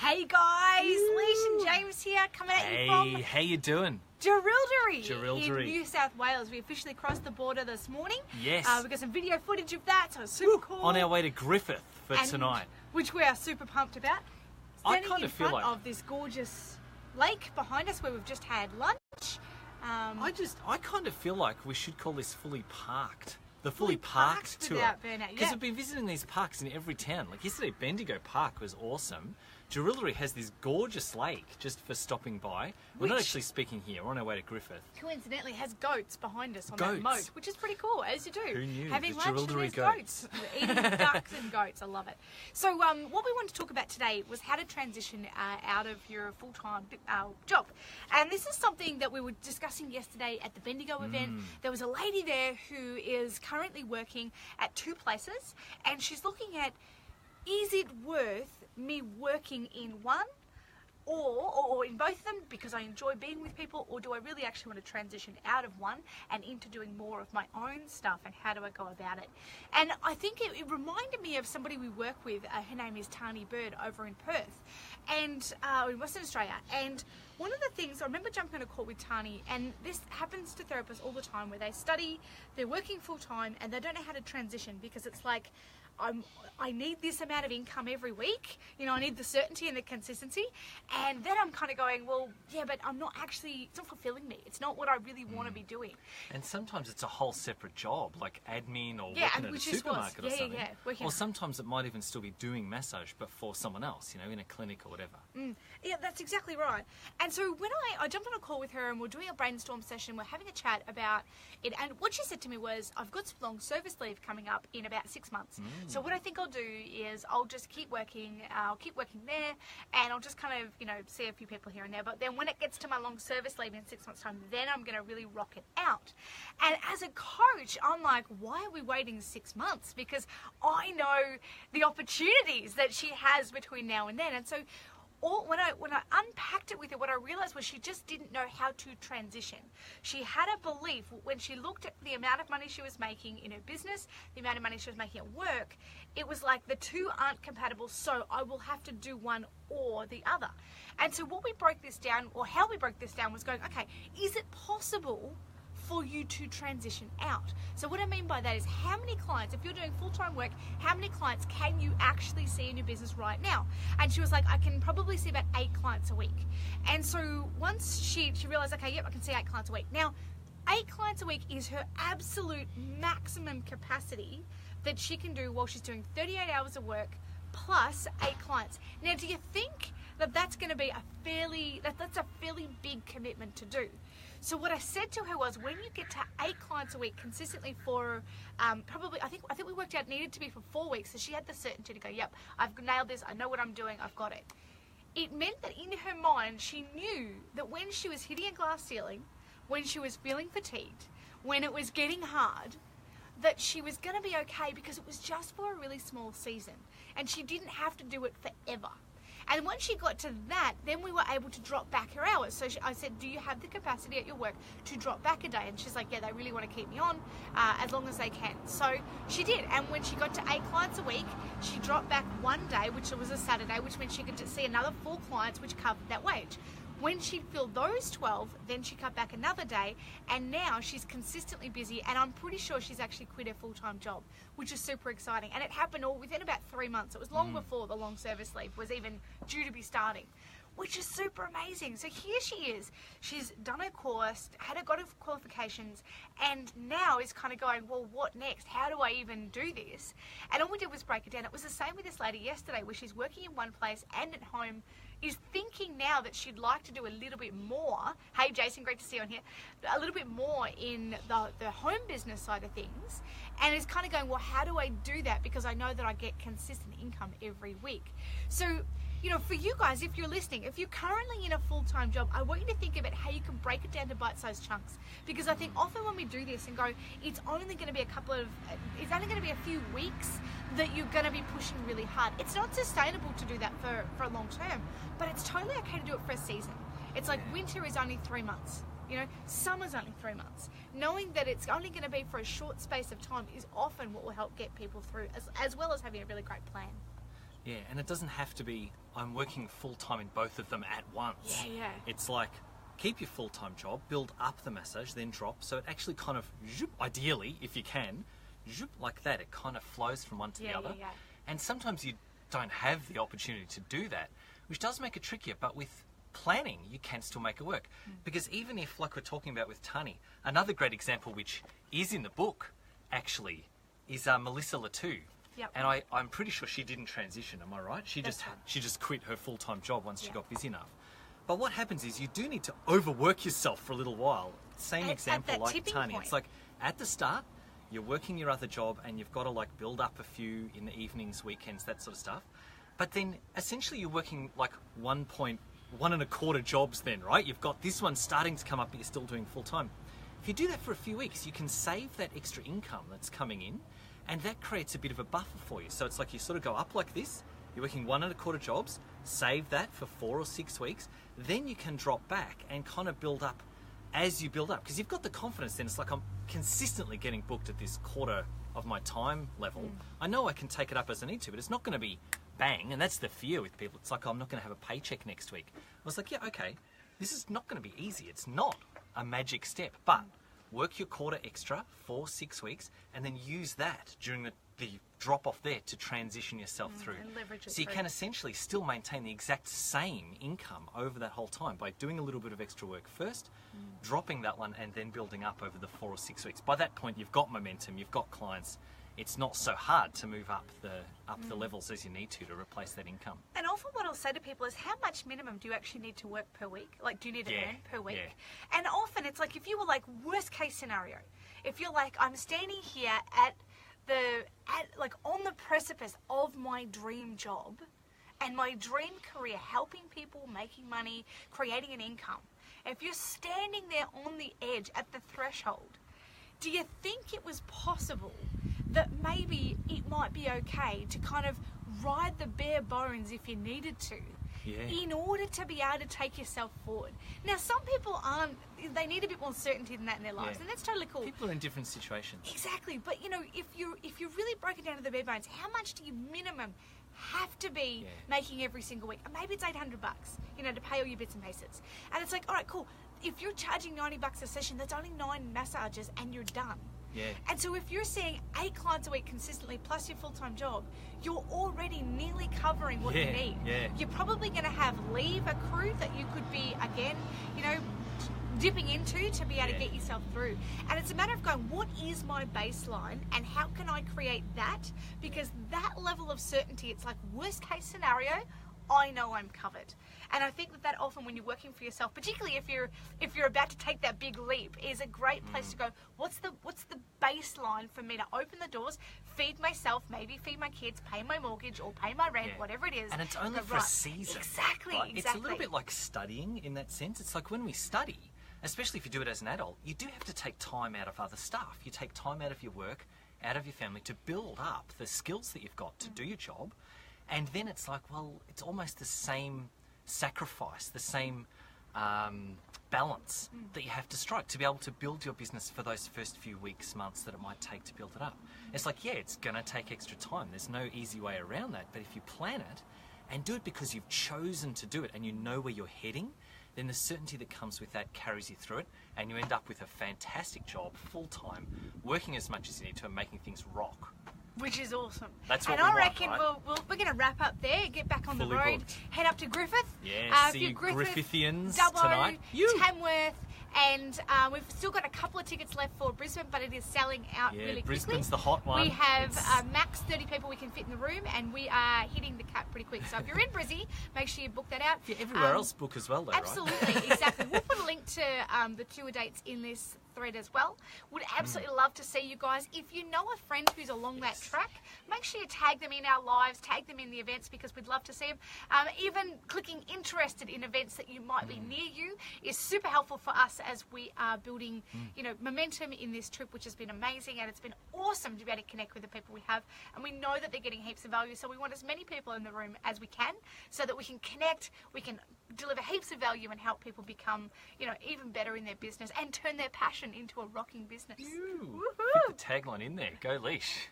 Hey guys, Leesh and James here, coming at you from how you doing? Jerilderie in New South Wales. We officially crossed the border this morning. Yes. We got some video footage of that, so it's super cool. On our way to Griffith for tonight. Which we are super pumped about. I kind of feel like... of this gorgeous lake behind us where we've just had lunch. I kind of feel like we should call this Fully Parked. The Fully Parked tour. Because we've been visiting these parks in every town. Like yesterday, Bendigo Park was awesome. Jerilderie has this gorgeous lake just for stopping by. We're not actually speaking here. We're on our way to Griffith. Coincidentally has goats behind us on that moat, which is pretty cool, as you do. Who knew? Having the lunch and there's goats. Eating ducks and goats. I love it. So what we wanted to talk about today was how to transition out of your full-time job. And this is something that we were discussing yesterday at the Bendigo event. There was a lady there who is currently working at 2 places, and she's looking at, is it worth me working in one or in both of them because I enjoy being with people, or do I really actually want to transition out of one and into doing more of my own stuff, and how do I go about it? And I think it reminded me of somebody we work with. Her name is Tani Bird over in Perth and in Western Australia. And one of the things, I remember jumping on a call with Tani, and this happens to therapists all the time, where they study, they're working full time, and they don't know how to transition because it's like, I need this amount of income every week, you know, I need the certainty and the consistency, and then I'm kind of going, well, yeah, but I'm not actually, it's not fulfilling me, it's not what I really want to be doing. And sometimes it's a whole separate job, like admin or working at a supermarket or something. Or sometimes it might even still be doing massage, but for someone else, you know, in a clinic or whatever. Yeah, that's exactly right. And so when I jumped on a call with her and we're doing a brainstorm session, we're having a chat about it, and what she said to me was, I've got some long service leave coming up in about 6 months. So what I think I'll do is I'll just keep working, there, and I'll just kind of, you know, see a few people here and there. But then when it gets to my long service leave in 6 months' time, then I'm going to really rock it out. And as a coach, I'm like, why are we waiting 6 months? Because I know the opportunities that she has between now and then. And so when I unpacked it with her, what I realized was she just didn't know how to transition. She had a belief when she looked at the amount of money she was making in her business, the amount of money she was making at work, it was like the two aren't compatible, so I will have to do one or the other. And so what we broke this down, or how we broke this down, was going, okay, is it possible for you to transition out? So what I mean by that is, how many clients, if you're doing full-time work, how many clients can you actually see in your business right now? And she was like, I can probably see about 8 clients a week. And so once she realized, okay, yep, I can see 8 clients a week. Now, 8 clients a week is her absolute maximum capacity that she can do while she's doing 38 hours of work plus 8 clients. Now, do you think that that's going to be that's a fairly big commitment to do? So what I said to her was, when you get to 8 clients a week consistently for probably, I think we worked out it needed to be for 4 weeks, so she had the certainty to go, yep, I've nailed this, I know what I'm doing, I've got it. It meant that in her mind, she knew that when she was hitting a glass ceiling, when she was feeling fatigued, when it was getting hard, that she was going to be okay, because it was just for a really small season, and she didn't have to do it forever. And once she got to that, then we were able to drop back her hours. So I said, do you have the capacity at your work to drop back a day? And she's like, yeah, they really want to keep me on as long as they can. So she did. And when she got to 8 clients a week, she dropped back 1 day, which was a Saturday, which meant she could just see another 4 clients, which covered that wage. When she filled those 12, then she cut back another day, and now she's consistently busy, and I'm pretty sure she's actually quit her full-time job, which is super exciting. And it happened all within about 3 months. It was long before the long service leave was even due to be starting, which is super amazing. So here she is. She's done her course, got her qualifications, and now is kind of going, well, what next? How do I even do this? And all we did was break it down. It was the same with this lady yesterday, where she's working in one place and at home, is thinking now that she'd like to do a little bit more. Hey Jason, great to see you on here. A little bit more in the home business side of things, and is kind of going, well, how do I do that? Because I know that I get consistent income every week. So, you know, for you guys, if you're listening, if you're currently in a full-time job, I want you to think about how you can break it down to bite-sized chunks. Because I think often when we do this and go, it's only going to be a few weeks that you're going to be pushing really hard. It's not sustainable to do that for a long term, but it's totally okay to do it for a season. It's like winter is only 3 months. You know, summer's only 3 months. Knowing that it's only going to be for a short space of time is often what will help get people through, as well as having a really great plan. Yeah, and it doesn't have to be, I'm working full-time in both of them at once. Yeah. It's like, keep your full-time job, build up the massage, then drop. So it actually kind of, ideally, if you can, like that. It kind of flows from one to the other. Yeah. And sometimes you don't have the opportunity to do that, which does make it trickier. But with planning, you can still make it work. Because even if, like we're talking about with Tani, another great example, which is in the book, actually, is Melissa Latu. Yep. And I'm pretty sure she didn't transition, am I right? She That's just quit her full-time job once she got busy enough. But what happens is you do need to overwork yourself for a little while. Same example like Tani. It's like at the start, you're working your other job and you've got to like build up a few in the evenings, weekends, that sort of stuff. But then essentially you're working like 1.125 jobs then, right? You've got this one starting to come up, but you're still doing full-time. If you do that for a few weeks, you can save that extra income that's coming in, and that creates a bit of a buffer for you. So it's like you sort of go up like this, you're working 1.25 jobs, save that for 4 or 6 weeks, then you can drop back and kind of build up as you build up. Because you've got the confidence then, it's like I'm consistently getting booked at this quarter of my time level. I know I can take it up as I need to, but it's not going to be bang, and that's the fear with people. It's like, oh, I'm not going to have a paycheck next week. I was like, yeah, okay, this is not going to be easy. It's not a magic step, but work your quarter extra, 4-6 weeks, and then use that during the drop off there to transition yourself through. And leverage it so you through. can essentially still maintain the exact same income over that whole time by doing a little bit of extra work first, dropping that one, and then building up over the 4 or 6 weeks. By that point, you've got momentum, you've got clients. It's not so hard to move up the levels as you need to replace that income. And often what I'll say to people is, how much minimum do you actually need to work per week? Like, do you need to earn per week? Yeah. And often it's like, if you were like, worst case scenario, if you're like, I'm standing here at on the precipice of my dream job and my dream career, helping people, making money, creating an income. If you're standing there on the edge at the threshold, do you think it was possible that maybe it might be okay to kind of ride the bare bones if you needed to, in order to be able to take yourself forward? Now, some people aren't, they need a bit more certainty than that in their lives, and that's totally cool. People are in different situations. Exactly, but you know, if you're really broken down to the bare bones, how much do you minimum have to be making every single week? Maybe it's $800, you know, to pay all your bits and pieces. And it's like, all right, cool. If you're charging $90 a session, that's only 9 massages and you're done. Yeah. And so if you're seeing 8 clients a week consistently plus your full-time job, you're already nearly covering what you need. Yeah. You're probably going to have leave accrued that you could be, again, you know, dipping into to be able to get yourself through. And it's a matter of going, what is my baseline and how can I create that? Because that level of certainty, it's like worst case scenario, I know I'm covered. And I think that often when you're working for yourself, particularly if you're about to take that big leap, is a great place to go, what's the baseline for me to open the doors, feed myself, maybe feed my kids, pay my mortgage or pay my rent, whatever it is. And it's only for a season. Exactly, right? exactly. It's a little bit like studying in that sense. It's like when we study, especially if you do it as an adult, you do have to take time out of other stuff. You take time out of your work, out of your family to build up the skills that you've got to do your job. And then it's like, well, it's almost the same sacrifice, the same balance that you have to strike to be able to build your business for those first few weeks, months that it might take to build it up. It's like, yeah, it's going to take extra time. There's no easy way around that. But if you plan it and do it because you've chosen to do it and you know where you're heading, then the certainty that comes with that carries you through it, and you end up with a fantastic job, full-time, working as much as you need to and making things rock. Which is awesome. That's what and we I reckon want, right? we're going to wrap up there, get back on Fully the road, booked. head up to Griffith. Yeah, see you Griffithians Dubbo, tonight. Tamworth, and we've still got a couple of tickets left for Brisbane, but it is selling out really quickly. Brisbane's the hot one. We have max 30 people we can fit in the room, and we are hitting the cap pretty quick. So if you're in Brizzy, make sure you book that out. Yeah, everywhere else book as well, though, absolutely, right? exactly. We'll put a link to the tour dates in this thread as well. Would absolutely love to see you guys. If you know a friend who's along that track, make sure you tag them in our lives, tag them in the events, because we'd love to see them. Even clicking interested in events that you might be near you is super helpful for us as we are building, you know, momentum in this trip, which has been amazing, and it's been awesome to be able to connect with the people we have, and we know that they're getting heaps of value, so we want as many people in the room as we can so that we can connect, we can deliver heaps of value and help people become, you know, even better in their business and turn their passion into a rocking business. Put the tagline in there. Go Leash.